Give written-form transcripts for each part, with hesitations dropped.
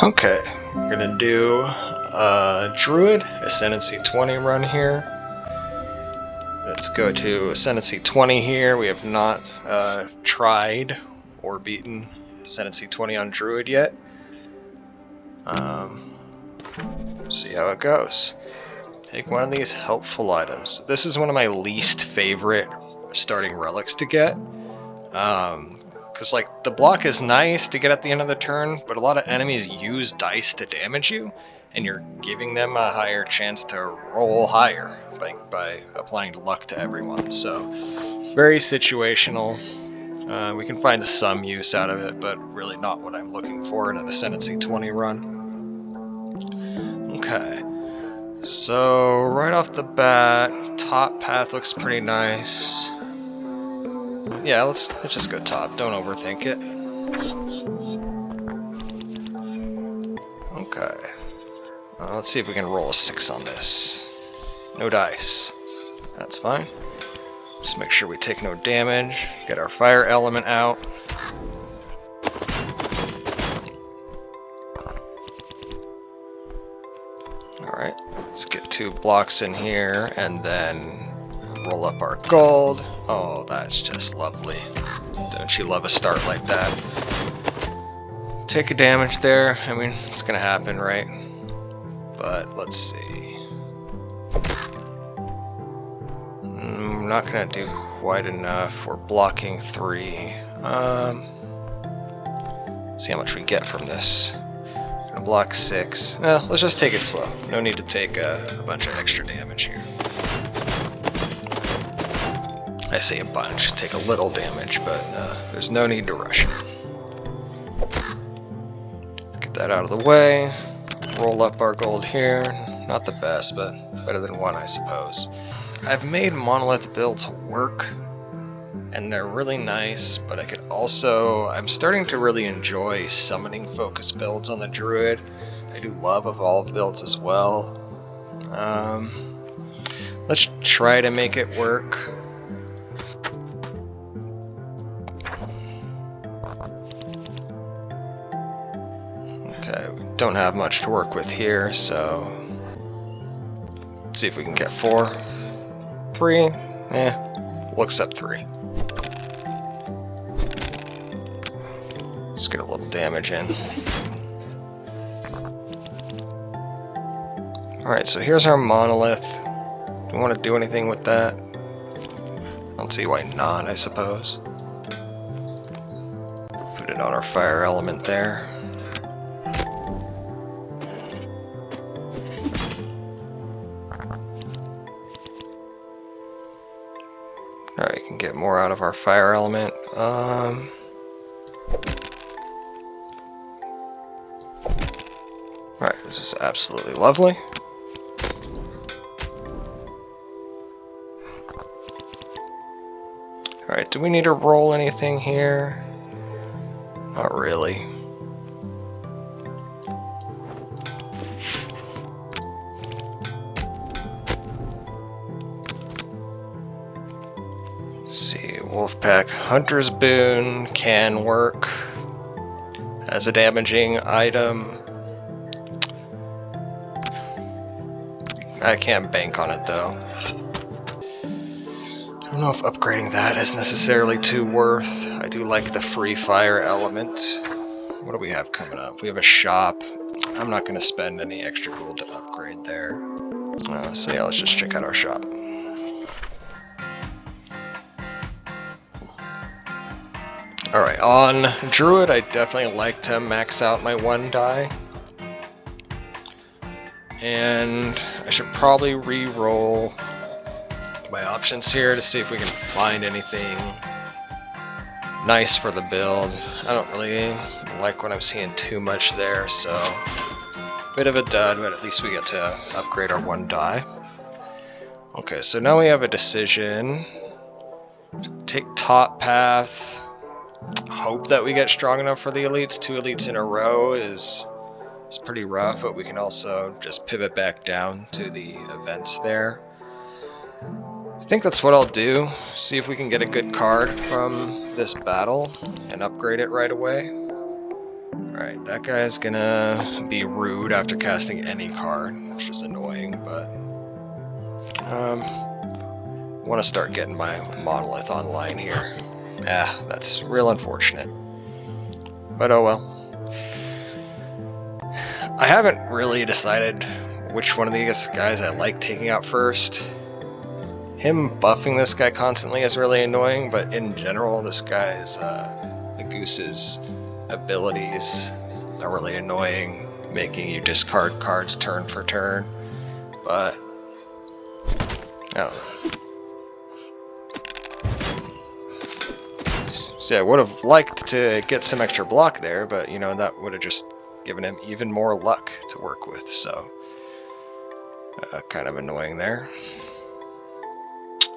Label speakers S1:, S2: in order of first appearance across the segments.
S1: Okay, we're gonna do a Druid Ascendancy 20 run here. Let's go to Ascendancy 20 here. We have not tried or beaten Ascendancy 20 on Druid yet. See how it goes. Take one of these helpful items. This is one of my least favorite starting relics to get. Because like the block is nice to get at the end of the turn, but a lot of enemies use dice to damage you, and you're giving them a higher chance to roll higher by applying luck to everyone. So very situational. We can find some use out of it, but really not what I'm looking for in an Ascendancy 20 run. Okay, so right off the bat, top path looks pretty nice. Yeah, let's just go top. Don't overthink it. Okay. Let's see if we can roll a 6 on this. No dice. That's fine. Just make sure we take no damage. Get our fire element out. Alright, let's get 2 blocks in here and then roll up our gold. Oh, that's just lovely. Don't you love a start like that? Take a damage there. I mean, it's gonna happen, right? But let's see. We're not gonna do quite enough. We're blocking 3. See how much we get from this. Gonna block 6. Well, let's just take it slow. No need to take a bunch of extra damage here. I say a bunch, take a little damage, but there's no need to rush it. Get that out of the way. Roll up our gold here. Not the best, but better than 1, I suppose. I've made monolith builds work, and they're really nice, but I'm starting to really enjoy summoning focus builds on the Druid. I do love evolve builds as well. Let's try to make it work. Okay, we don't have much to work with here, so let's see if we can get 4. 3, we'll accept 3. Let's get a little damage in. Alright, so here's our monolith. Do we want to do anything with that? I don't see why not, I suppose. Put it on our fire element there. Alright, can get more out of our fire element. Alright, this is absolutely lovely. Alright, do we need to roll anything here? Not really. See, Wolfpack Hunter's Boon can work as a damaging item. I can't bank on it though. I don't know if upgrading that is necessarily too worth. I do like the free fire element. What do we have coming up? We have a shop. I'm not going to spend any extra gold to upgrade there. So yeah, let's just check out our shop. Alright, on Druid, I definitely like to max out my 1 die. And I should probably re-roll my options here to see if we can find anything nice for the build. I don't really like what I'm seeing too much there, so bit of a dud, but at least we get to upgrade our 1 die. Okay, so now we have a decision. Take top path. Hope that we get strong enough for the elites. 2 elites in a row is pretty rough, but we can also just pivot back down to the events there. I think that's what I'll do. See if we can get a good card from this battle and upgrade it right away. Alright, that guy's gonna be rude after casting any card, which is annoying, but want to start getting my monolith online here. Yeah, that's real unfortunate. But oh well. I haven't really decided which one of these guys I like taking out first. Him buffing this guy constantly is really annoying, but in general, this guy's, the Goose's abilities are really annoying, making you discard cards turn for turn. But I don't know. See, I would have liked to get some extra block there, but you know, that would have just given him even more luck to work with, so kind of annoying there.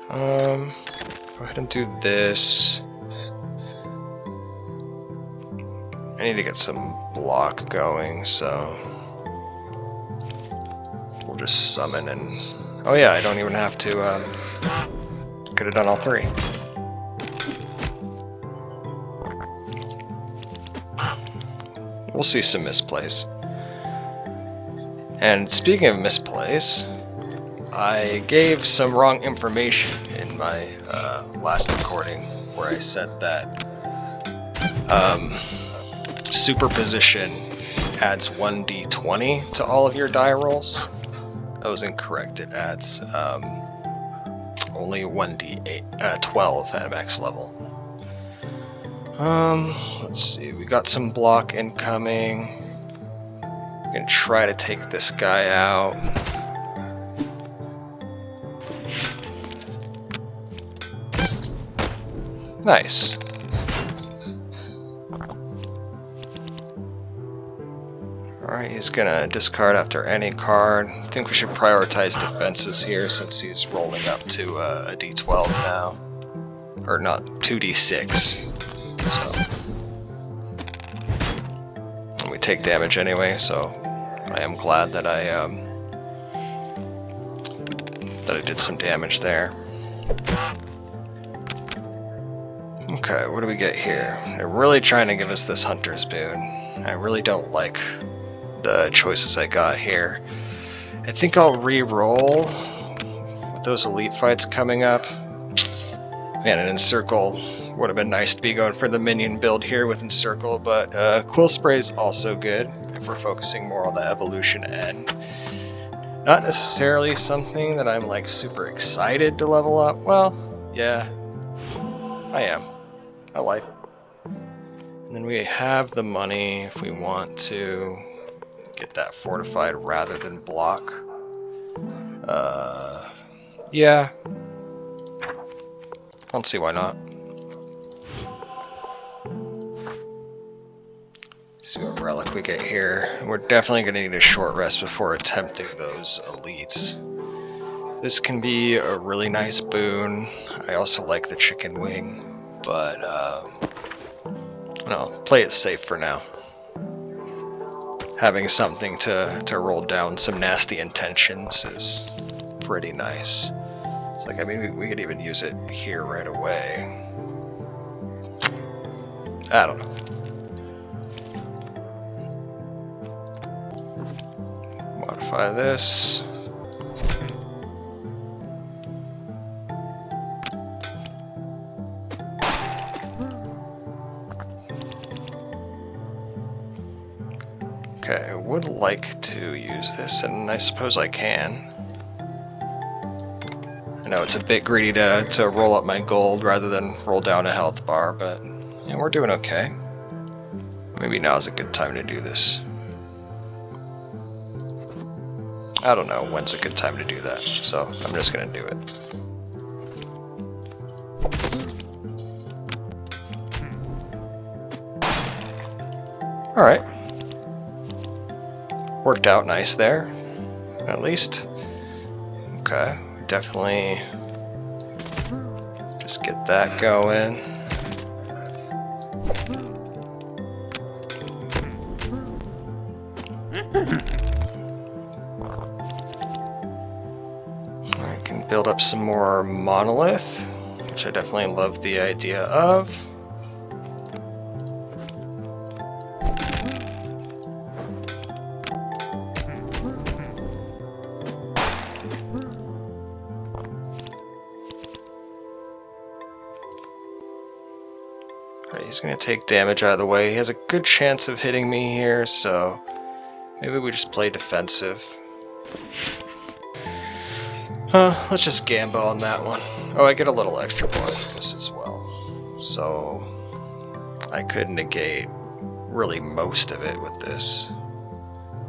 S1: Go ahead and do this. I need to get some block going, so we'll just summon and... Oh yeah, I don't even have to... could have done all three. We'll see some misplays. And speaking of misplays, I gave some wrong information in my last recording where I said that superposition adds 1d20 to all of your die rolls. That was incorrect. It adds only 1d12 at max level. Let's see, we got some block incoming. I'm gonna try to take this guy out. Nice. Alright, he's gonna discard after any card. I think we should prioritize defenses here since he's rolling up to a d12 now. Or not, 2d6. So, and we take damage anyway, so I am glad that I did some damage there. Okay, what do we get here? They're really trying to give us this Hunter's Boon. I really don't like the choices I got here. I think I'll re-roll with those elite fights coming up. Man, an Encircle would have been nice to be going for the minion build here with Encircle, but Quill Spray is also good if we're focusing more on the evolution end. Not necessarily something that I'm like super excited to level up. Well, yeah, I am. I like it. And then we have the money if we want to get that fortified rather than block. Yeah. I don't see why not. See what relic we get here. We're definitely going to need a short rest before attempting those elites. This can be a really nice boon. I also like the chicken wing, but no, play it safe for now. Having something to roll down some nasty intentions is pretty nice. It's like, I mean, we could even use it here right away. I don't know. Modify this. Okay, I would like to use this, and I suppose I can. I know it's a bit greedy to roll up my gold rather than roll down a health bar, but yeah, we're doing okay. Maybe now's a good time to do this. I don't know when's a good time to do that, so I'm just gonna do it. Alright. Worked out nice there, at least. Okay, definitely just get that going. I can build up some more monolith, which I definitely love the idea of. he's going to take damage out of the way. He has a good chance of hitting me here, so maybe we just play defensive. Let's just gamble on that one. Oh, I get a little extra block for this as well. So I could negate really most of it with this.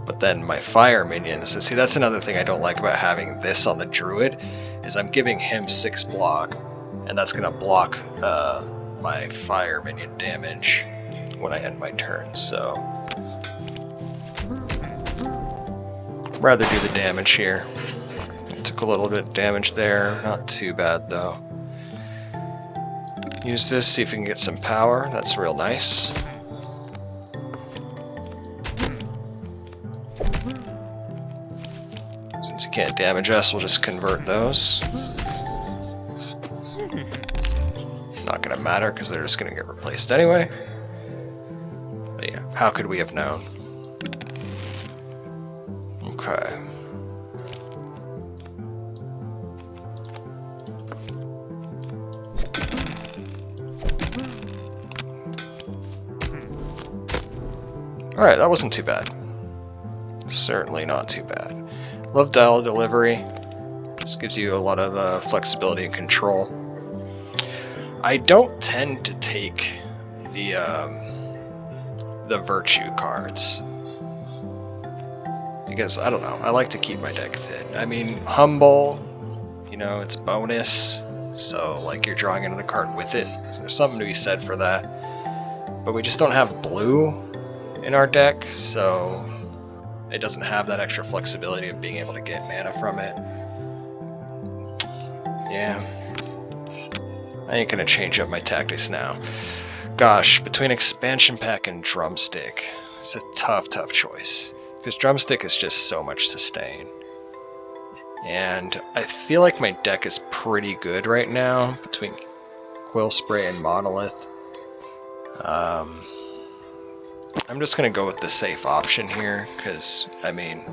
S1: But then my fire minions, and see, that's another thing I don't like about having this on the druid, is I'm giving him 6 block, and that's going to block my fire minion damage when I end my turn, so rather do the damage here. Took a little bit of damage there, not too bad though. Use this, see if we can get some power, that's real nice. Since he can't damage us, we'll just convert those. Not gonna matter because they're just gonna get replaced anyway. But yeah, how could we have known? Okay. Alright, that wasn't too bad. Certainly not too bad. Love dial delivery. Just gives you a lot of flexibility and control. I don't tend to take the virtue cards. Because, I don't know, I like to keep my deck thin. I mean, humble, you know, it's bonus. So, like, you're drawing another card with it. So there's something to be said for that. But we just don't have blue in our deck, so it doesn't have that extra flexibility of being able to get mana from it. Yeah. I ain't gonna change up my tactics now. Gosh, between expansion pack and drumstick, it's a tough choice. Because drumstick is just so much sustain. And I feel like my deck is pretty good right now between Quill Spray and Monolith. I'm just going to go with the safe option here, because, I mean,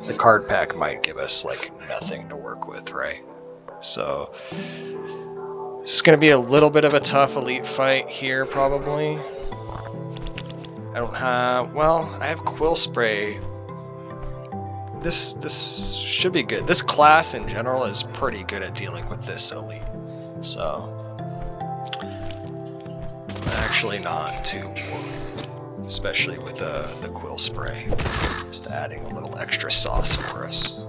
S1: the card pack might give us, like, nothing to work with, right? So, it's going to be a little bit of a tough elite fight here, probably. I don't have... well, I have Quill Spray. This should be good. This class, in general, is pretty good at dealing with this elite. So, actually not too worried. Especially with the Quill Spray, just adding a little extra sauce for us.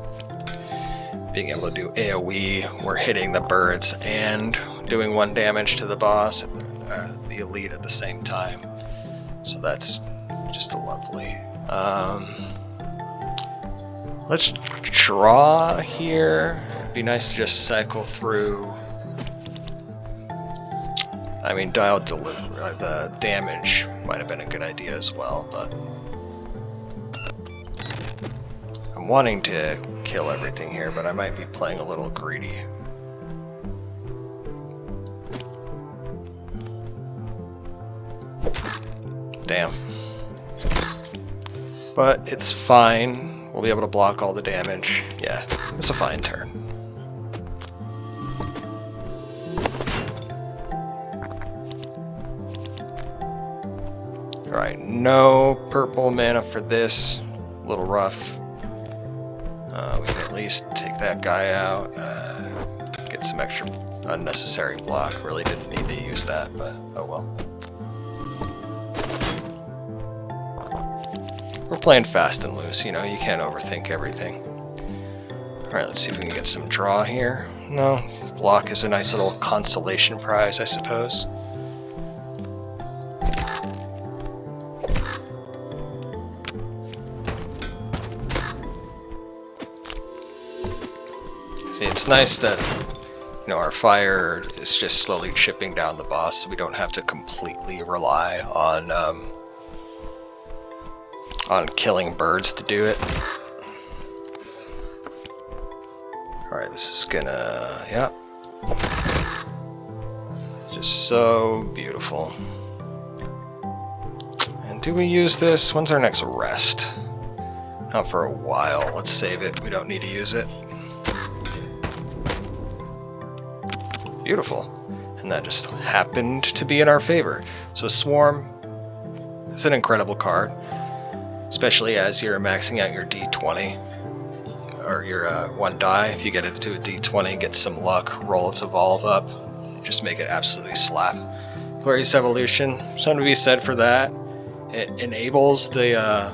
S1: Being able to do AoE, we're hitting the birds and doing 1 damage to the boss, the elite at the same time. So that's just lovely. Let's draw here. It'd be nice to just cycle through. I mean, dial delivery, the damage might have been a good idea as well, but I'm wanting to kill everything here, but I might be playing a little greedy. Damn. But it's fine. We'll be able to block all the damage. Yeah, it's a fine turn. Alright, no purple mana for this. A little rough. We can at least take that guy out. Get some extra unnecessary block. Really didn't need to use that, but oh well. We're playing fast and loose, you know, you can't overthink everything. Alright, let's see if we can get some draw here. No, block is a nice little consolation prize, I suppose. See, it's nice that, you know, our fire is just slowly chipping down the boss, so we don't have to completely rely on killing birds to do it. Alright, this is gonna... yeah. Just so beautiful. And do we use this? When's our next rest? Not for a while. Let's save it. We don't need to use it. Beautiful. And that just happened to be in our favor. So Swarm is an incredible card, especially as you're maxing out your D20 or your 1 die. If you get it to a D20, get some luck, roll its evolve up, just make it absolutely slap. Glorious Evolution, something to be said for that. It enables the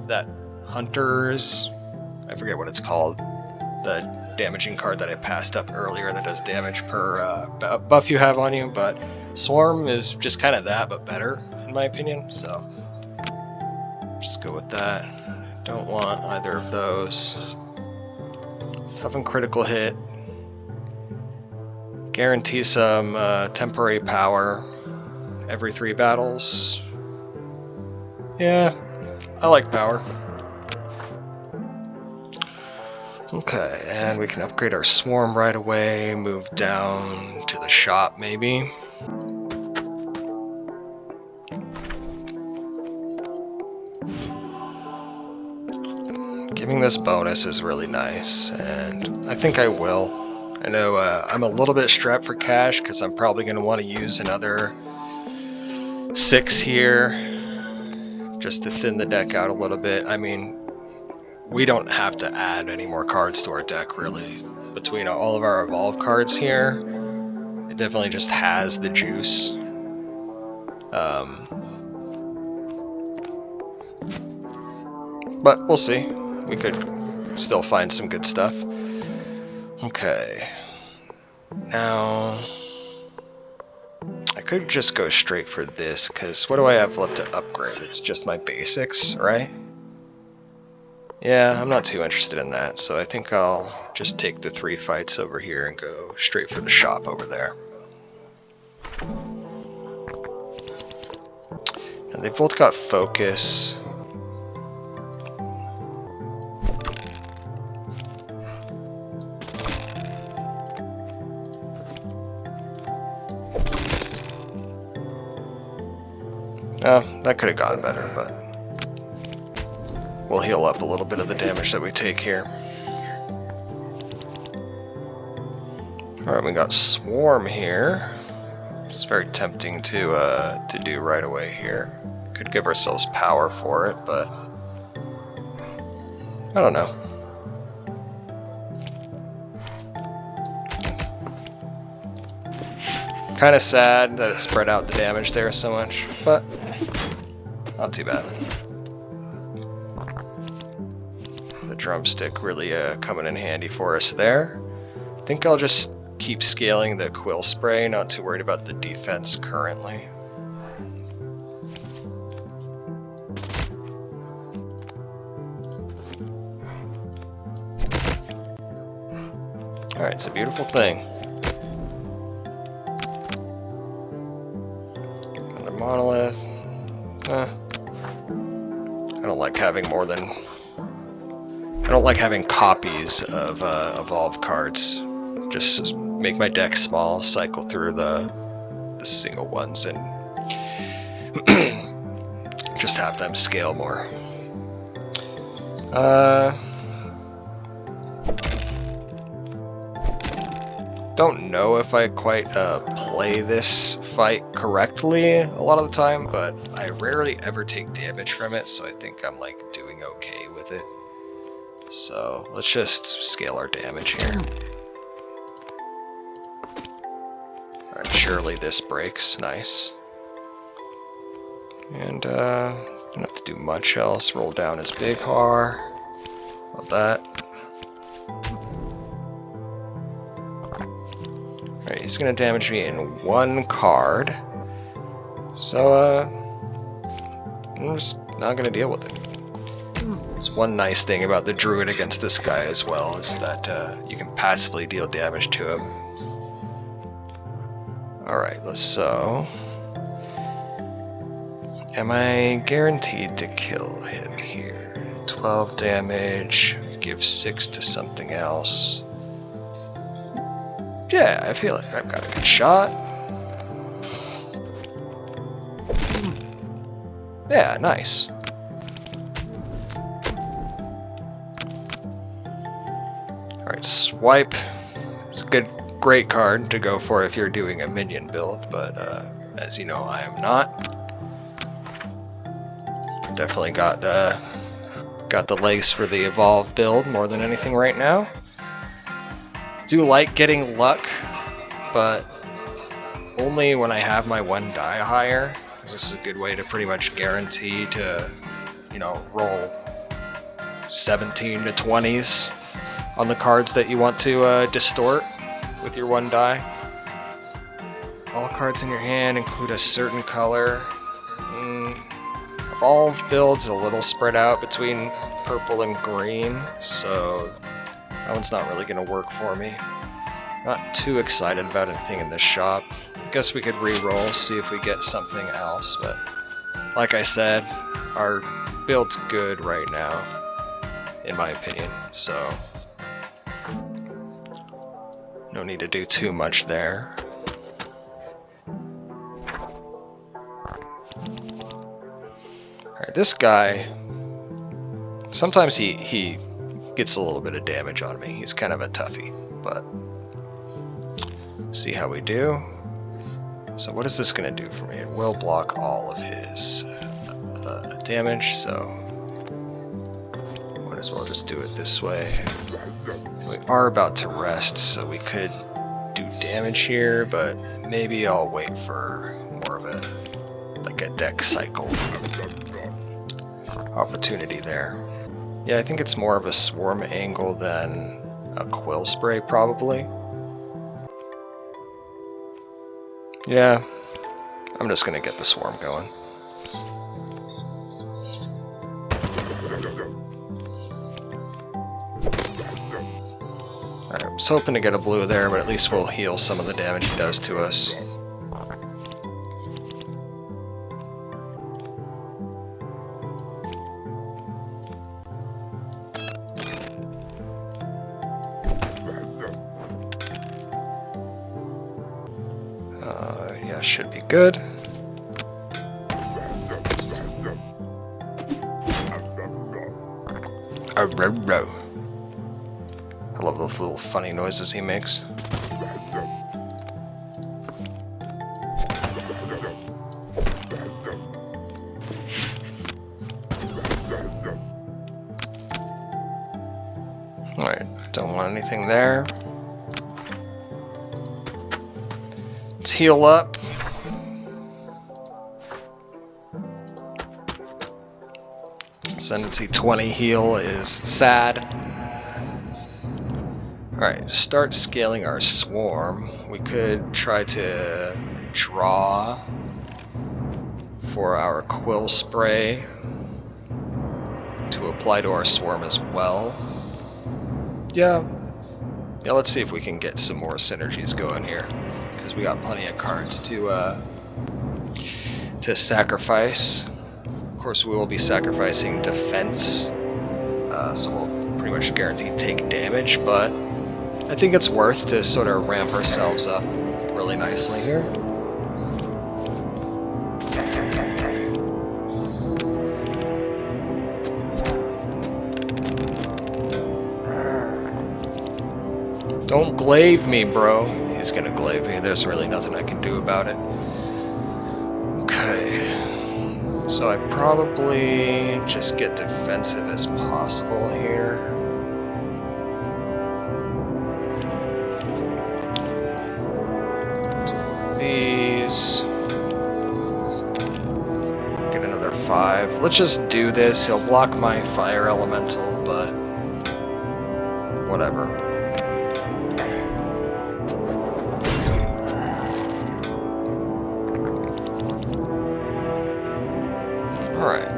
S1: that Hunter's, I forget what it's called, the damaging card that I passed up earlier that does damage per buff you have on you, but Swarm is just kind of that, but better, in my opinion, so just go with that. Don't want either of those. Toughen critical hit. Guarantee some temporary power every 3 battles. Yeah, I like power. Okay, and we can upgrade our Swarm right away, move down to the shop maybe. Giving this bonus is really nice, and I think I will. I know I'm a little bit strapped for cash because I'm probably going to want to use another 6 here just to thin the deck out a little bit. I mean, we don't have to add any more cards to our deck really. Between all of our evolved cards here, it definitely just has the juice. But we'll see. We could still find some good stuff. Okay. Now, I could just go straight for this, because what do I have left to upgrade? It's just my basics, right? Yeah, I'm not too interested in that, so I think I'll just take the 3 fights over here and go straight for the shop over there. And they both got focus. Oh, that could have gone better, but we'll heal up a little bit of the damage that we take here. Alright, we got Swarm here. It's very tempting to do right away here. Could give ourselves power for it, but I don't know. Kind of sad that it spread out the damage there so much, but not too bad. The drumstick really coming in handy for us there. I think I'll just keep scaling the quill spray, not too worried about the defense currently. Alright, it's a beautiful thing. Another monolith. I don't like having more than... I don't like having copies of evolved cards. Just make my deck small, cycle through the single ones, and just have them scale more. Don't know if I quite play this fight correctly a lot of the time, but I rarely ever take damage from it, so I think I'm like doing okay with it. So let's just scale our damage here. Alright, surely this breaks. Nice. And don't have to do much else. Roll down his big har. Love that. Alright, he's gonna damage me in 1 card. So I'm just not gonna deal with it. There's one nice thing about the Druid against this guy as well, is that you can passively deal damage to him. Alright, so... am I guaranteed to kill him here? 12 damage, give 6 to something else. Yeah, I feel like I've got a good shot. Yeah, nice. Alright, Swipe. It's a great card to go for if you're doing a minion build, but as you know I am not. Definitely got the legs for the evolve build more than anything right now. Do like getting luck, but only when I have my 1 die higher. This is a good way to pretty much guarantee to, you know, roll 17 to 20s on the cards that you want to distort with your 1 die. All cards in your hand include a certain color. Evolve build's a little spread out between purple and green, so that one's not really going to work for me. Not too excited about anything in this shop. I guess we could re-roll, see if we get something else, but like I said, our build's good right now, in my opinion, so no need to do too much there. Alright, this guy, sometimes he gets a little bit of damage on me. He's kind of a toughie, but see how we do. So what is this going to do for me? It will block all of his damage, so might as well just do it this way. We are about to rest, so we could do damage here, but maybe I'll wait for more of a deck cycle opportunity there. Yeah, I think it's more of a swarm angle than a quill spray, probably. Yeah, I'm just gonna get the swarm going. Alright, I was hoping to get a blue there, but at least we'll heal some of the damage he does to us. Yeah, should be good. I love those little funny noises he makes. Alright, don't want anything there. Let's heal up. Ascendancy 20 heal is sad. Alright, start scaling our swarm. We could try to draw for our quill spray to apply to our swarm as well. Yeah, let's see if we can get some more synergies going here, because we got plenty of cards to sacrifice. Of course, we will be sacrificing defense, so we'll pretty much guarantee take damage, but I think it's worth to sort of ramp ourselves up really nicely here. Don't glaive me, bro. He's gonna glaive me. There's really nothing I can do about it. Okay. So I probably just get defensive as possible here. These. Get another 5. Let's just do this. He'll block my fire elemental, but whatever. Alright.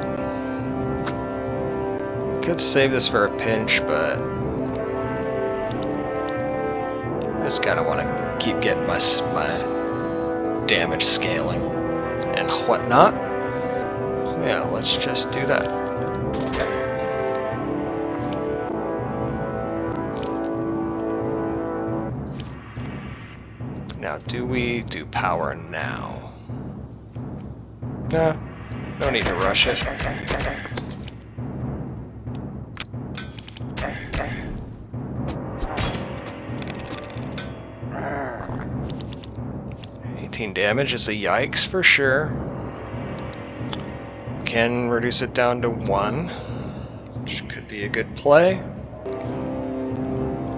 S1: Could save this for a pinch, but I just kind of want to keep getting my damage scaling and whatnot. So yeah, let's just do that. Now, do we do power now? Nah. No need to rush it. 19 damage is a yikes for sure. Can reduce it down to 1, which could be a good play.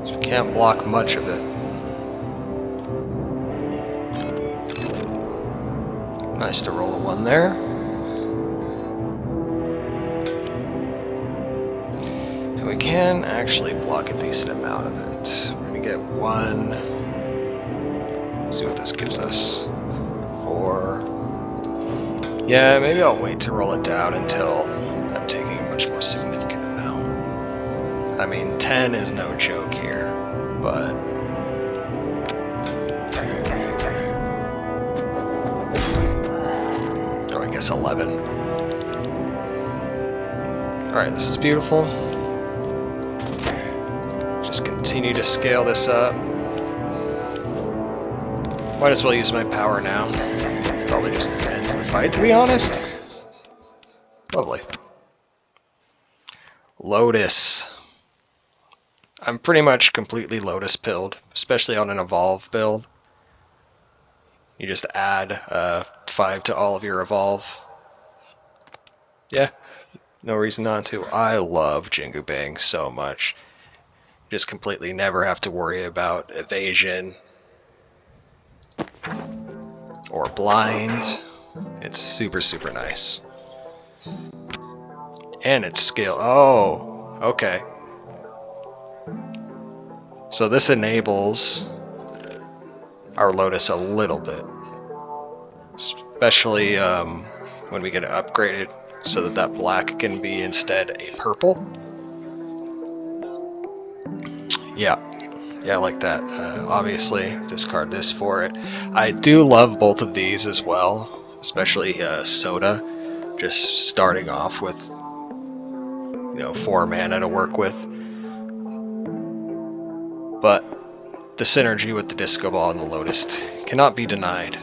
S1: So we can't block much of it. Nice to roll a 1 there. And we can actually block a decent amount of it. We're gonna get 1. Let's see what this gives us. 4. Yeah, maybe I'll wait to roll it down until I'm taking a much more significant amount. I mean, 10 is no joke here, but... Oh, I guess 11. Alright, this is beautiful. Just continue to scale this up. Might as well use my power now. Probably just ends the fight, to be honest. Lovely. Lotus. I'm pretty much completely Lotus pilled, especially on an Evolve build. You just add 5 to all of your Evolve. Yeah, no reason not to. I love Jingu Bang so much. You just completely never have to worry about evasion or blind. It's super, super nice. And it's scale. Oh, okay. So this enables our Lotus a little bit. Especially when we get it upgraded so that that black can be instead a purple. Yeah. Yeah, I like that. Obviously, discard this for it. I do love both of these as well, especially Soda, just starting off with, 4 mana to work with. But the synergy with the Disco Ball and the Lotus cannot be denied.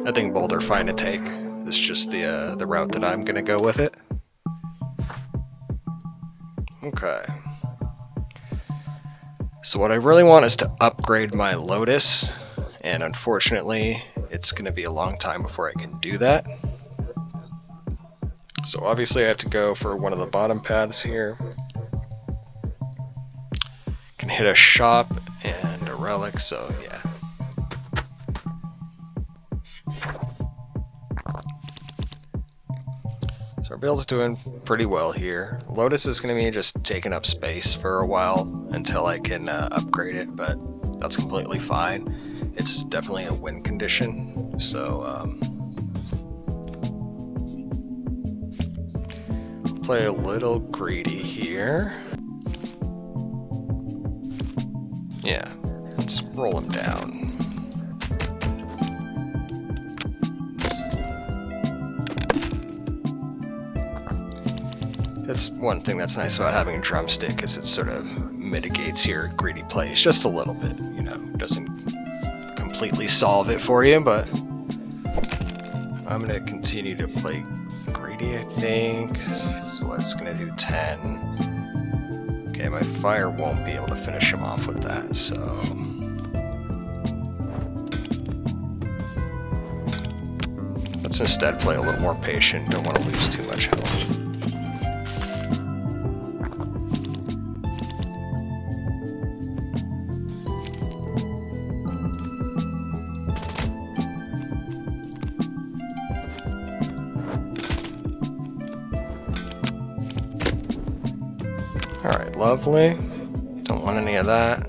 S1: I think both are fine to take. It's just the route that I'm gonna go with it. Okay. So what I really want is to upgrade my Lotus, and unfortunately, it's going to be a long time before I can do that. So obviously I have to go for one of the bottom paths here. Can hit a shop and a relic, so yeah. So our build's doing pretty well here. Lotus is going to be just taking up space for a while until I can upgrade it, but that's completely fine. It's definitely a win condition, so play a little greedy here. Yeah, let's roll him down. That's one thing that's nice about having a drumstick, is it sort of mitigates your greedy plays just a little bit, doesn't completely solve it for you, but I'm going to continue to play greedy, I think. So it's going to do 10. Okay, my fire won't be able to finish him off with that, so... let's instead play a little more patient, don't want to lose too much health. Alright, lovely. Don't want any of that.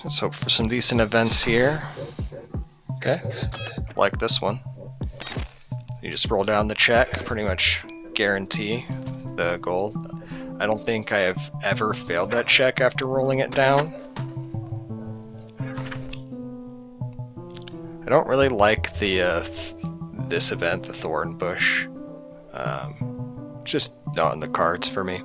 S1: Let's hope for some decent events here. Okay, like this one. You just roll down the check, pretty much guarantee the gold. I don't think I have ever failed that check after rolling it down. I don't really like the this event, the Thorn Bush. Just not in the cards for me.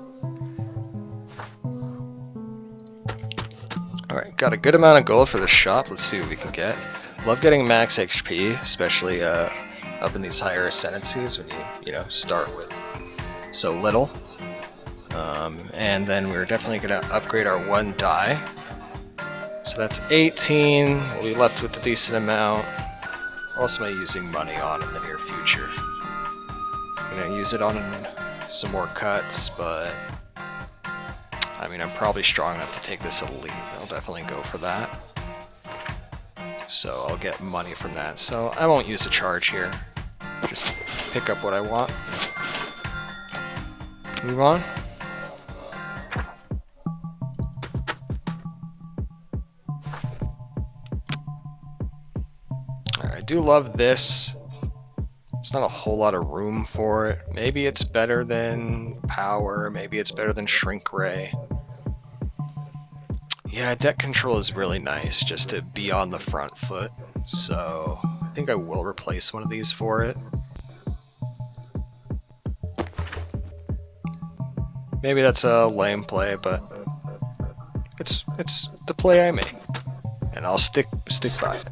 S1: Alright, got a good amount of gold for the shop. Let's see what we can get. Love getting max HP, especially up in these higher ascendancies when you start with so little. And then we're definitely going to upgrade our 1 die. So that's 18. We'll be left with a decent amount. What else am I using money on in the near future? I'm gonna use it on some more cuts, but I mean, I'm probably strong enough to take this elite. I'll definitely go for that. So I'll get money from that. So I won't use a charge here. Just pick up what I want. Move on. Alright, I do love this. There's not a whole lot of room for it. Maybe it's better than Power. Maybe it's better than Shrink Ray. Yeah, deck control is really nice just to be on the front foot. So I think I will replace one of these for it. Maybe that's a lame play, but it's the play I made, and I'll stick by it.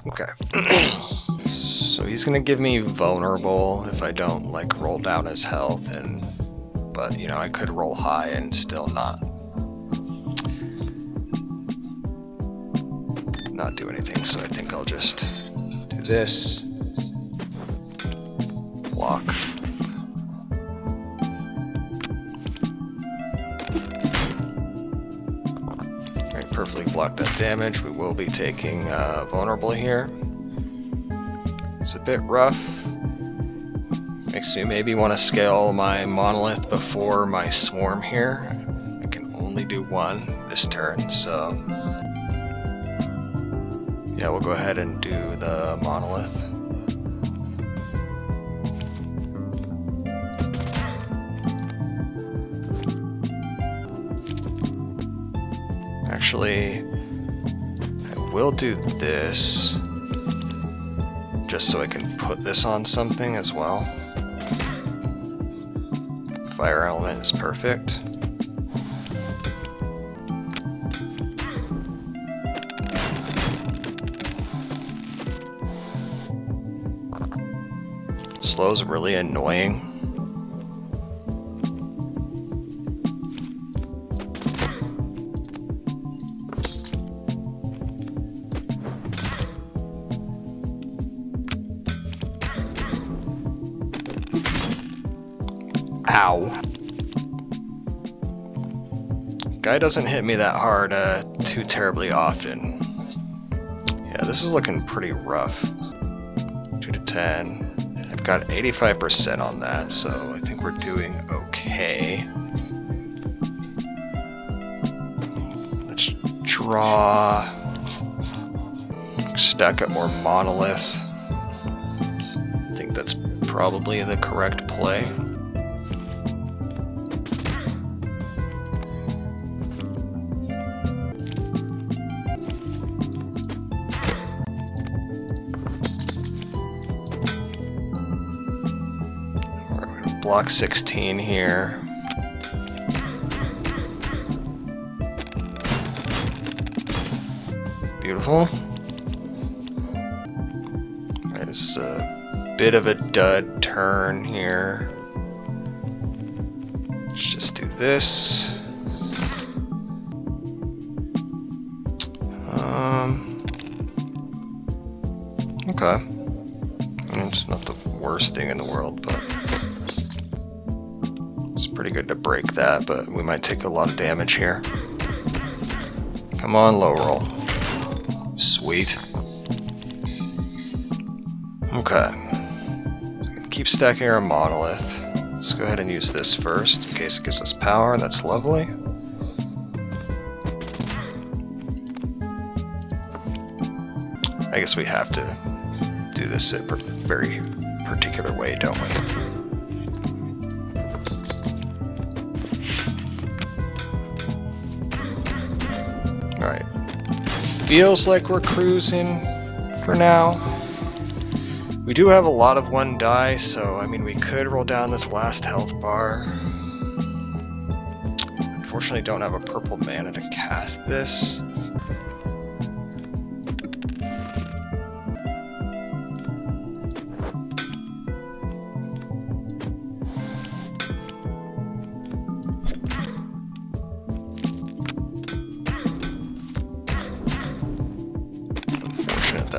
S1: Okay. So he's gonna give me vulnerable if I don't like roll down his health, but you know, I could roll high and still not do anything. So I think I'll just do this, block. Alright, perfectly block that damage. We will be taking vulnerable here. It's a bit rough. Makes me maybe want to scale my monolith before my swarm here. I can only do one this turn, so yeah, we'll go ahead and do the monolith. Actually, I will do this just so I can put this on something as well. Fire element is perfect. Slow's really annoying. Ow. Guy doesn't hit me that hard too terribly often. Yeah, this is looking pretty rough. 2 to 10. I've got 85% on that, so I think we're doing okay. Let's draw. Stack up more monolith. I think that's probably the correct play. Block 16 here. Beautiful. It's a bit of a dud turn here. Let's just do this. Okay. I mean, it's not the worst thing in the world, but it's pretty good to break that, but we might take a lot of damage here. Come on, low roll. Sweet. Okay. Keep stacking our monolith. Let's go ahead and use this first in case it gives us power. That's lovely. I guess we have to do this a very particular way, don't we? Alright. Feels like we're cruising for now. We do have a lot of one die, so I mean we could roll down this last health bar. Unfortunately, don't have a purple mana to cast this.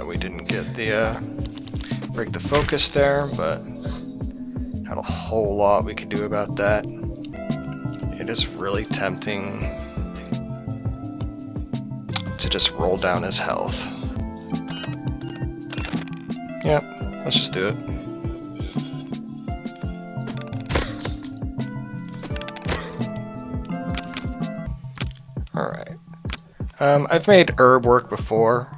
S1: that we didn't get the break the focus there, but not a whole lot we could do about that. It is really tempting to just roll down his health. Yep, let's just do it. Alright. I've made herb work before,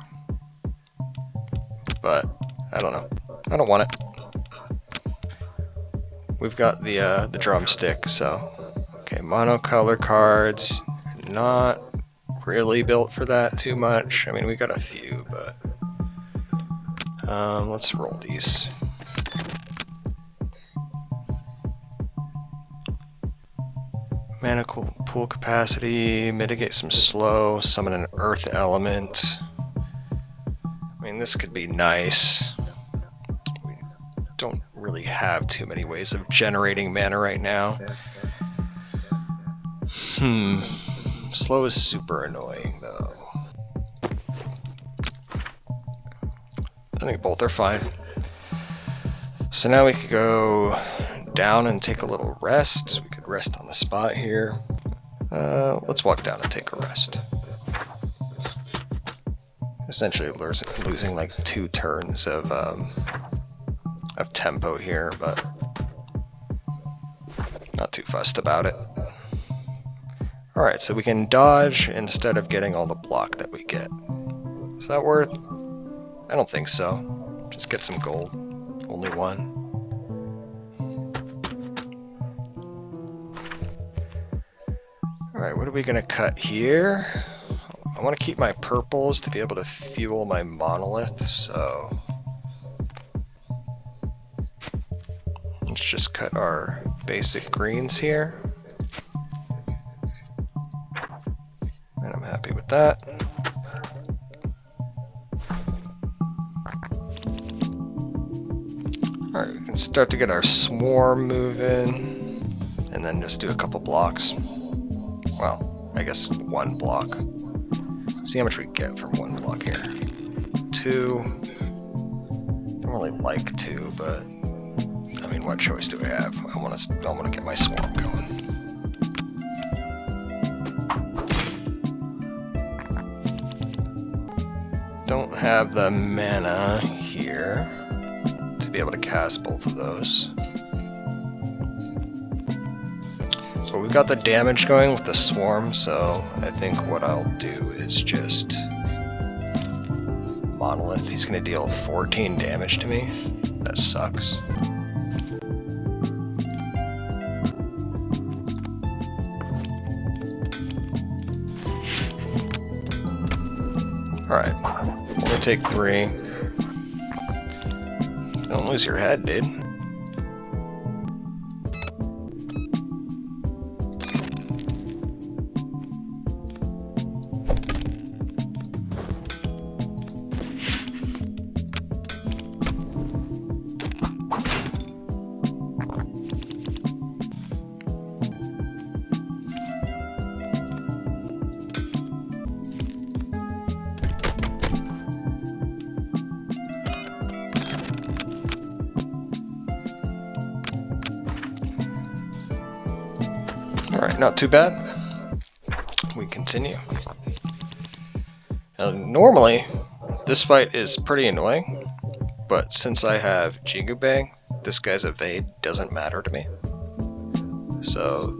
S1: but I don't know. I don't want it. We've got the drumstick, so okay, monocolor cards, not really built for that too much. I mean, we got a few, but let's roll these. Mana pool capacity, mitigate some slow, summon an earth element. I mean, this could be nice. We don't really have too many ways of generating mana right now. Slow is super annoying, though. I think both are fine. So now we could go down and take a little rest. We could rest on the spot here. Let's walk down and take a rest. Essentially losing like 2 turns of tempo here, but not too fussed about it. Alright, so we can dodge instead of getting all the block that we get. Is that worth? I don't think so. Just get some gold. Only 1. Alright, what are we gonna cut here? I want to keep my purples to be able to fuel my monolith, so let's just cut our basic greens here. And I'm happy with that. Alright, we can start to get our swarm moving, and then just do a couple blocks. Well, I guess 1 block. See how much we get from 1 block here. 2. Don't really like 2, but I mean, what choice do I have? I want to get my swarm going. Don't have the mana here to be able to cast both of those. But we've got the damage going with the swarm, so I think what I'll do is just monolith. He's going to deal 14 damage to me. That sucks. Alright, we're going to take 3. Don't lose your head, dude. Alright, not too bad. We continue. Now, normally, this fight is pretty annoying, but since I have Jigubang, this guy's evade doesn't matter to me. So,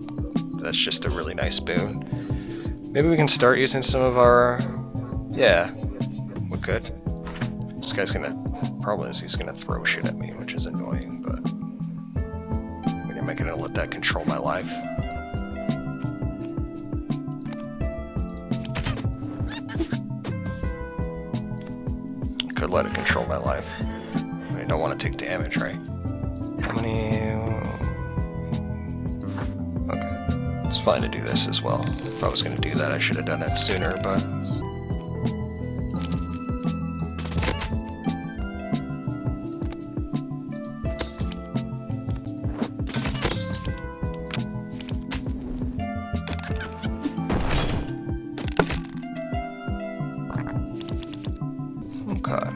S1: that's just a really nice boon. Maybe we can start using some of our... Yeah, we could. This guy's gonna... Problem is he's gonna throw shit at me, which is annoying, but... I mean, am I gonna let that control my life? Could let it control my life. I don't want to take damage, right? How many... Okay. It's fine to do this as well. If I was going to do that, I should have done it sooner, but... Okay.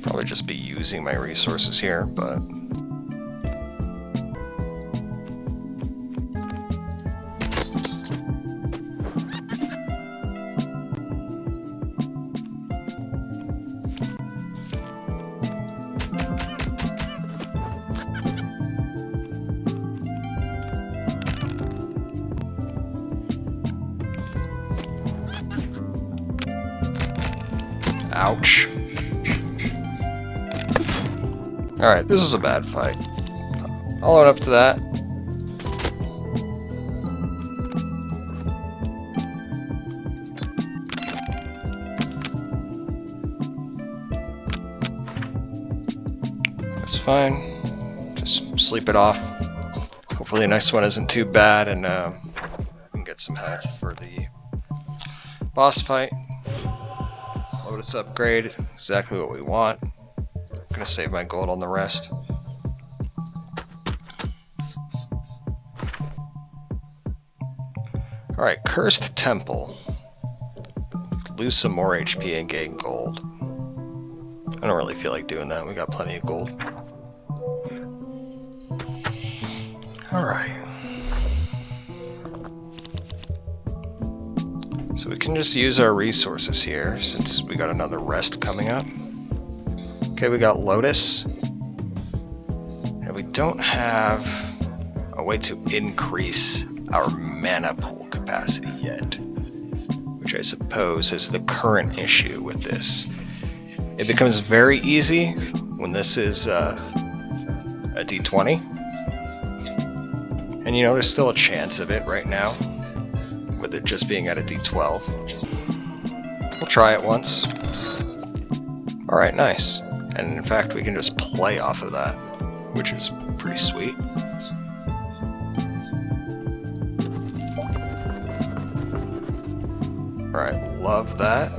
S1: Probably just be using my resources here, but ouch. Alright, this is a bad fight. I'll own up to that. That's fine. Just sleep it off. Hopefully the next one isn't too bad, and we can get some health for the boss fight. Lotus upgrade, exactly what we want. I'm gonna save my gold on the rest. Alright, Cursed Temple. Lose some more HP and gain gold. I don't really feel like doing that, we got plenty of gold. Alright. So we can just use our resources here since we got another rest coming up. Okay, we got Lotus. And we don't have a way to increase our mana pool capacity yet, which I suppose is the current issue with this. It becomes very easy when this is a D20. And you know, there's still a chance of it right now, with it just being at a D12. We'll try it once. Alright, nice. And in fact, we can just play off of that, which is pretty sweet. Alright, love that.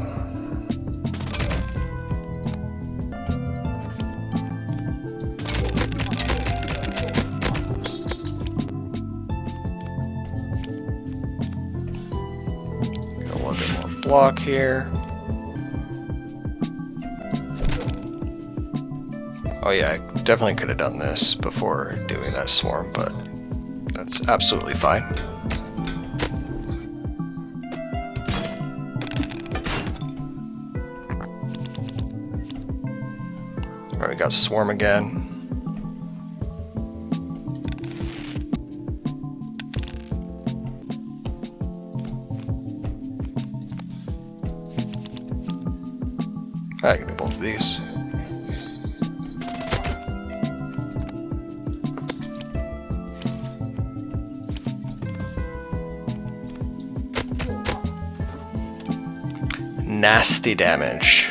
S1: Get a little bit more block here. Oh yeah, I definitely could have done this before doing that swarm, but that's absolutely fine. Alright, we got swarm again. I can do both of these. Nasty damage.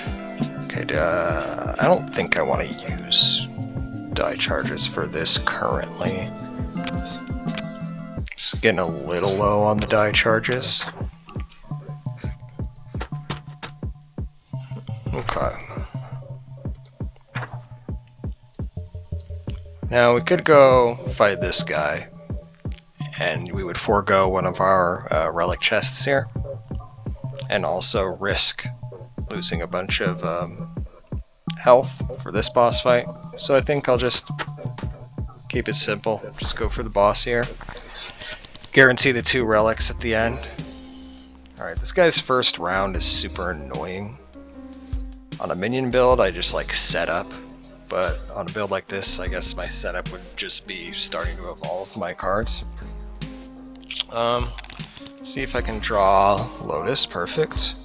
S1: Okay, I don't think I want to use die charges for this currently. Just getting a little low on the die charges. Okay. Now we could go fight this guy, and we would forego one of our relic chests here, and also risk losing a bunch of health for this boss fight. So I think I'll just keep it simple. Just go for the boss here. Guarantee the 2 relics at the end. Alright, this guy's first round is super annoying. On a minion build, I just like set up. But on a build like this, I guess my setup would just be starting to evolve my cards. See if I can draw Lotus. Perfect.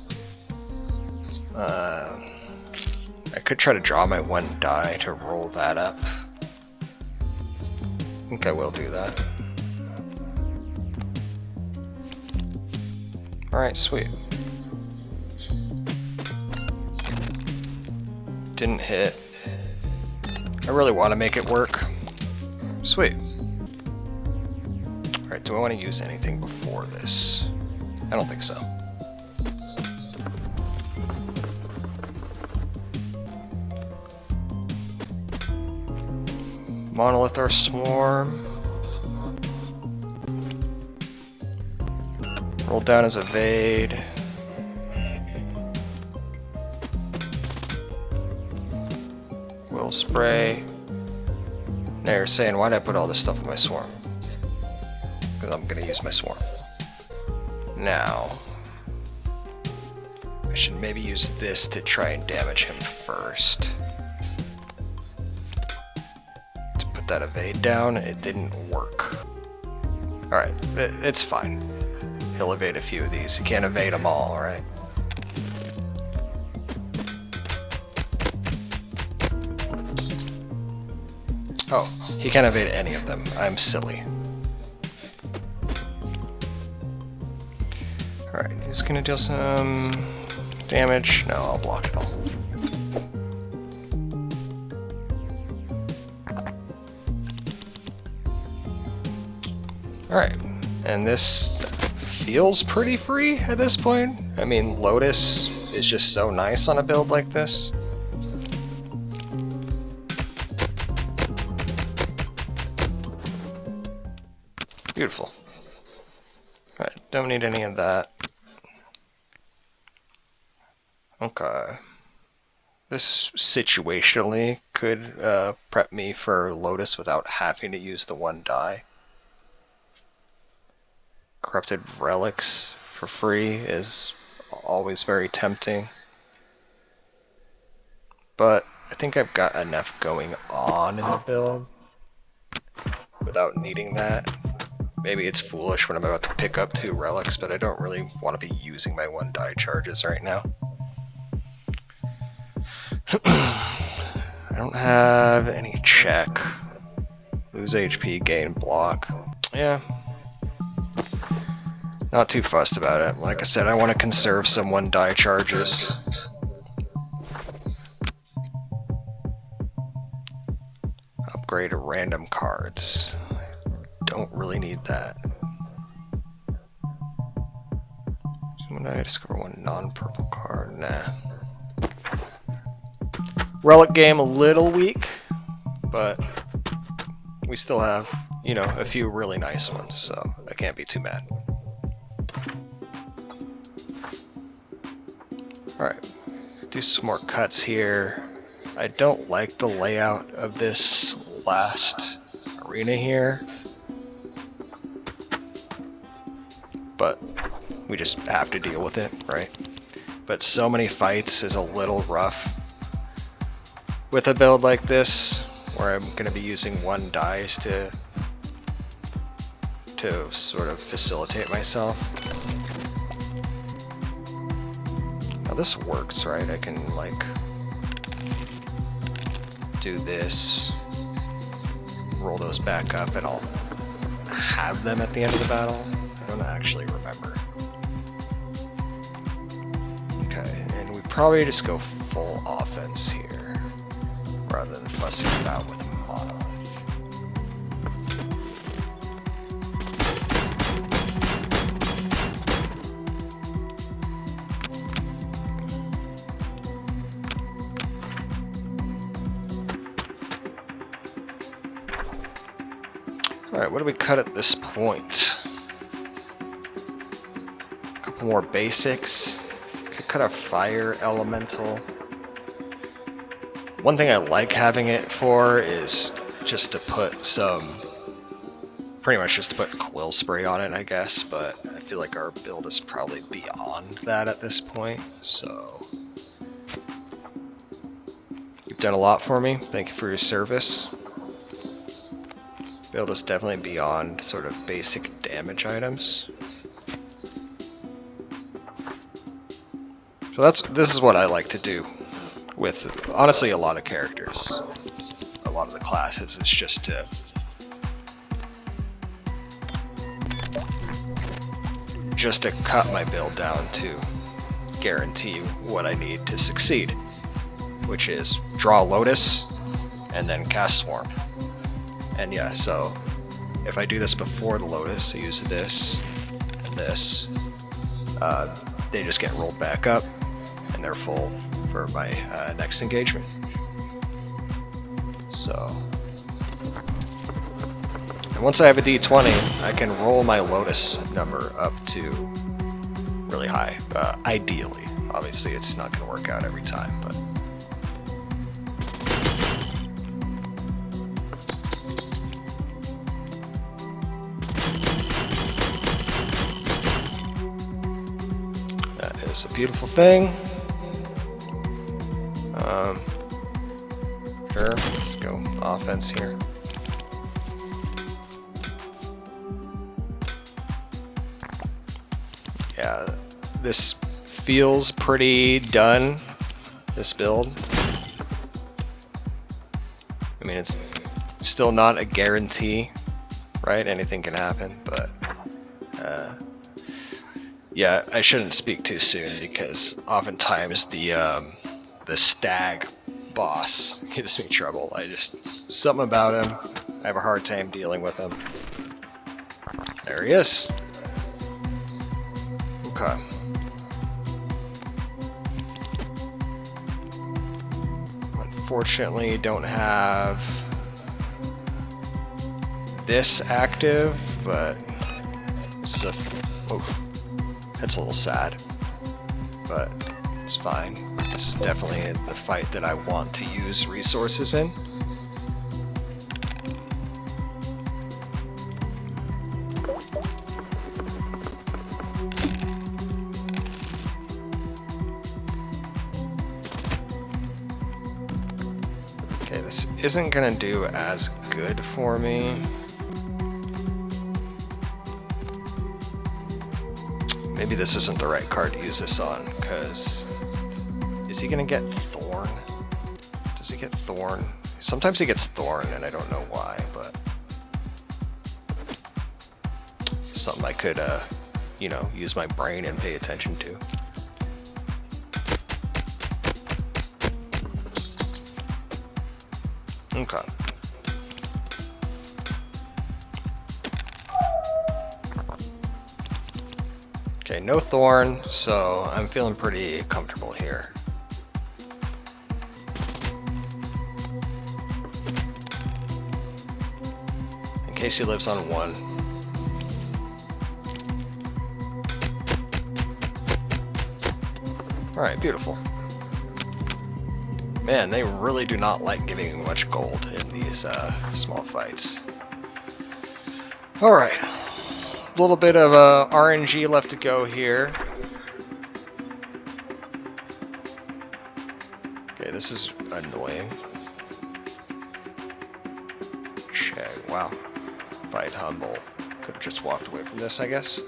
S1: I could try to draw my 1 die to roll that up. I think I will do that. Alright, sweet. Didn't hit. I really want to make it work. Sweet. Alright, do I want to use anything before this? I don't think so. Monolith or Swarm. Roll down as Evade. Quill spray. Now you're saying, why'd I put all this stuff in my swarm? Because I'm gonna use my swarm. Now, I should maybe use this to try and damage him first. To put that evade down, it didn't work. Alright, it's fine. He'll evade a few of these. He can't evade them all, right? Oh, he can't evade any of them. I'm silly. Alright, he's gonna deal some damage. No, I'll block it all. Alright, and this feels pretty free at this point. I mean, Lotus is just so nice on a build like this. Beautiful. Alright, don't need any of that. Okay. This situationally could prep me for Lotus without having to use the one die. Corrupted Relics for free is always very tempting. But I think I've got enough going on in the build without needing that. Maybe it's foolish when I'm about to pick up 2 relics, but I don't really want to be using my 1 die charges right now. I don't have any check. Lose HP, gain block. Yeah. Not too fussed about it. Like I said, I want to conserve some 1 die charges. Upgrade to random cards. Don't really need that. So when I discover 1 non-purple card, nah. Relic game a little weak, but we still have, you know, a few really nice ones, so I can't be too mad. Alright, do some more cuts here. I don't like the layout of this last arena here, but we just have to deal with it, right? But so many fights is a little rough with a build like this, where I'm going to be using 1 dice to sort of facilitate myself. Now this works, right? I can like do this, roll those back up, and I'll have them at the end of the battle. I don't actually remember. Okay, and we probably just go full offense here, rather than fussing about with Monolith. Alright, what do we cut at this point? A couple more basics. Could cut a fire elemental. One thing I like having it for is just to put some, pretty much just to put quill spray on it, I guess, but I feel like our build is probably beyond that at this point, so. You've done a lot for me, thank you for your service. Build is definitely beyond sort of basic damage items. So this is what I like to do with, honestly, a lot of characters. A lot of the classes is just to cut my build down to guarantee what I need to succeed, which is draw Lotus and then cast Swarm. And yeah, so if I do this before the Lotus, I use this and this, they just get rolled back up and they're full for my next engagement. So, and once I have a D20, I can roll my Lotus number up to really high, ideally. Obviously it's not going to work out every time, but is a beautiful thing. Sure, let's go offense here. Yeah, this feels pretty done, this build. I mean, it's still not a guarantee, right? Anything can happen, but yeah, I shouldn't speak too soon because oftentimes the stag boss gives me trouble. Something about him, I have a hard time dealing with him. There he is. Okay. Unfortunately, don't have this active, but it's that's a little sad, but it's fine. This is definitely the fight that I want to use resources in. Okay, this isn't gonna do as good for me. Maybe this isn't the right card to use this on, because is he gonna get Thorn? Does he get Thorn? Sometimes he gets Thorn and I don't know why, but something I could you know, use my brain and pay attention to. Okay. Okay, no Thorn, so I'm feeling pretty comfortable here. In case he lives on 1. Alright, beautiful. Man, they really do not like giving me much gold in these small fights. Alright. A little bit of RNG left to go here. Okay, this is annoying. Check. Wow. Fight humble. Could have just walked away from this, I guess.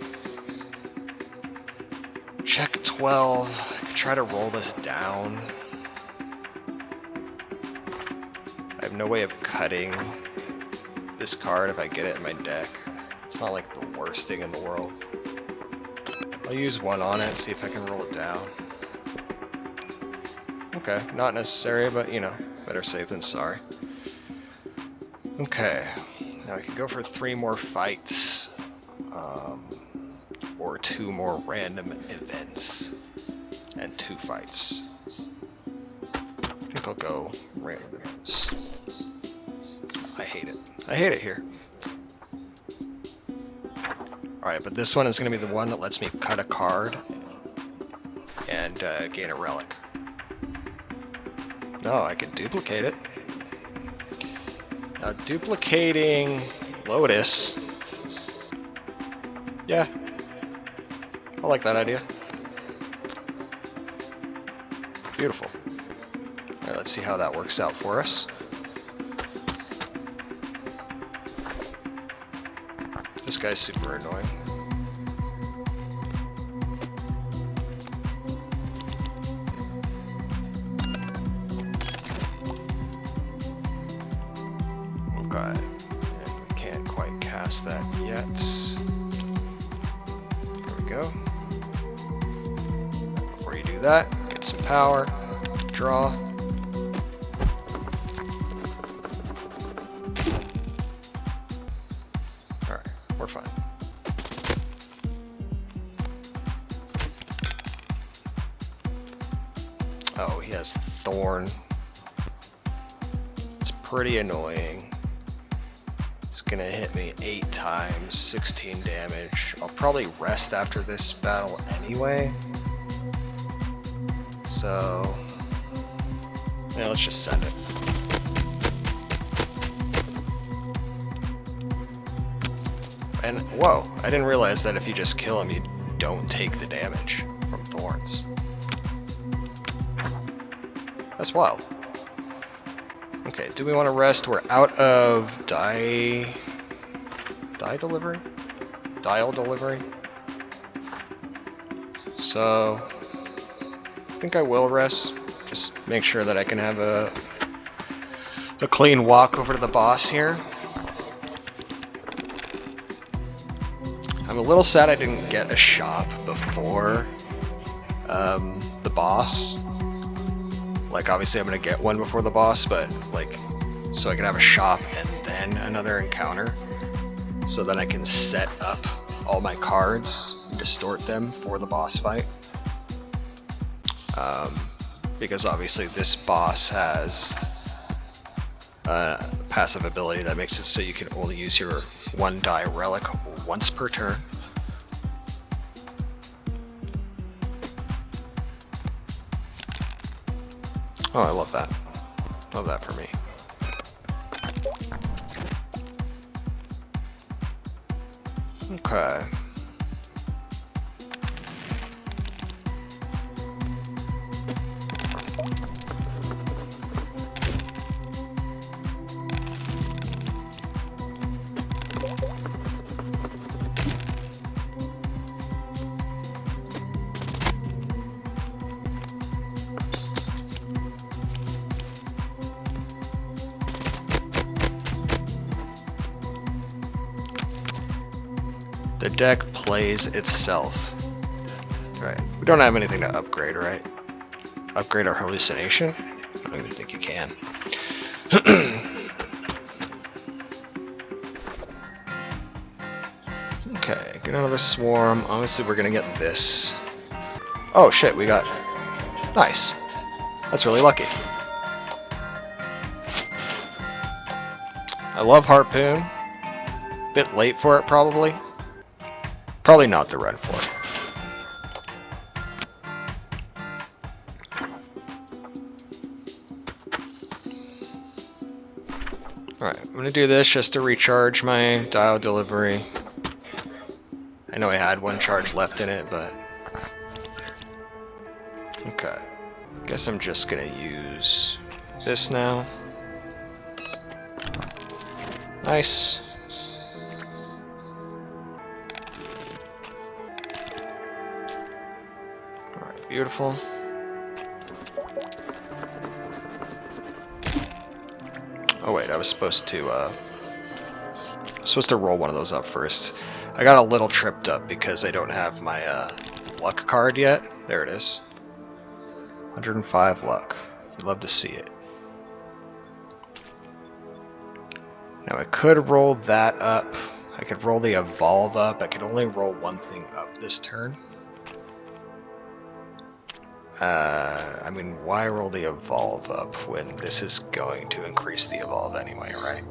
S1: Check 12. I could try to roll this down. I have no way of cutting this card if I get it in my deck. It's not like the worst thing in the world. I'll use 1 on it, see if I can roll it down. Okay, not necessary, but you know, better safe than sorry. Okay, now I can go for 3 more fights. Or 2 more random events. And 2 fights. I think I'll go random events. I hate it. I hate it here. Alright, but this one is going to be the one that lets me cut a card and gain a relic. No, I can duplicate it. Now, duplicating Lotus. Yeah. I like that idea. Beautiful. Alright, let's see how that works out for us. This guy's super annoying. Okay, and we can't quite cast that yet. There we go. Before you do that, get some power, draw. We're fine. Oh, he has Thorn. It's pretty annoying. It's gonna hit me 8 times, 16 damage. I'll probably rest after this battle anyway. So, yeah, let's just send it. And whoa, I didn't realize that if you just kill him, you don't take the damage from Thorn. thorns. That's wild. Okay, do we want to rest? We're out of dial delivery. So I think I will rest. Just make sure that I can have a clean walk over to the boss here. I'm a little sad I didn't get a shop before the boss. Like, obviously I'm gonna get one before the boss, but like, so I can have a shop and then another encounter, so then I can set up all my cards and distort them for the boss fight. Because obviously this boss has a passive ability that makes it so you can only use your 1 die relic once per turn. Oh, I love that. Love that for me. Okay. The deck plays itself. Right. We don't have anything to upgrade, right? Upgrade our hallucination? I don't even think you can. Okay, get another swarm. Obviously we're gonna get this. Oh shit, we got... Nice. That's really lucky. I love Harpoon. Bit late for it, probably. Probably not the run for it. Alright, I'm gonna do this just to recharge my dial delivery. I know I had 1 charge left in it, but... Okay. Guess I'm just gonna use this now. Nice. Alright, beautiful. Oh wait, I was supposed to roll one of those up first. I got a little tripped up because I don't have my luck card yet. There it is. 105 luck. You'd love to see it. Now I could roll that up. I could roll the evolve up. I could only roll 1 thing up this turn. I mean, why roll the evolve up when this is going to increase the evolve anyway, right?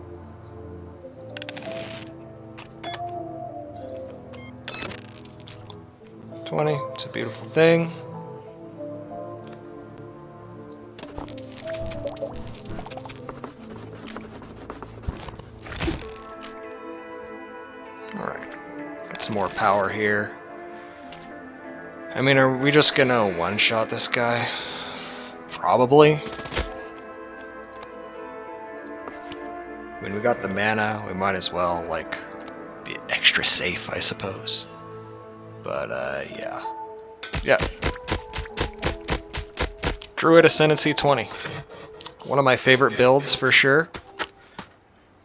S1: $20, it's a beautiful thing. Alright, get some more power here. I mean, are we just gonna one-shot this guy? Probably. I mean, we got the mana, we might as well, like, be extra safe, I suppose. But, yeah. Yeah. Druid Ascendancy 20. One of my favorite builds, for sure.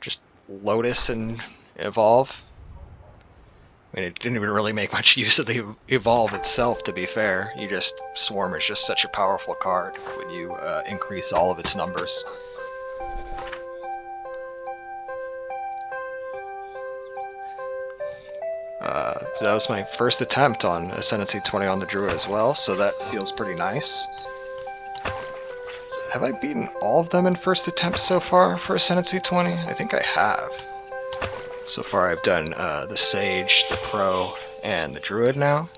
S1: Just Lotus and Evolve. I mean, it didn't even really make much use of the Evolve itself, to be fair. You just... Swarm is just such a powerful card when you increase all of its numbers. So that was my first attempt on Ascendancy 20 on the Druid as well, so that feels pretty nice. Have I beaten all of them in first attempt so far for Ascendancy 20? I think I have. So far I've done the Sage, the Pro, and the Druid now.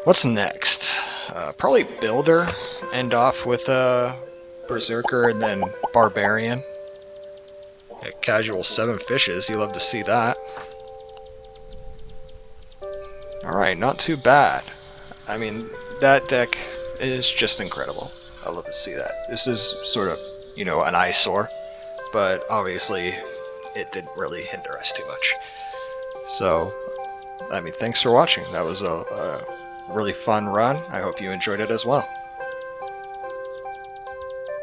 S1: What's next? Probably Builder, end off with Berserker, and then Barbarian. A casual 7 fishes, you love to see that. Alright, not too bad. I mean, that deck is just incredible. I love to see that. This is sort of, an eyesore, but obviously it didn't really hinder us too much. So, thanks for watching. That was a really fun run. I hope you enjoyed it as well.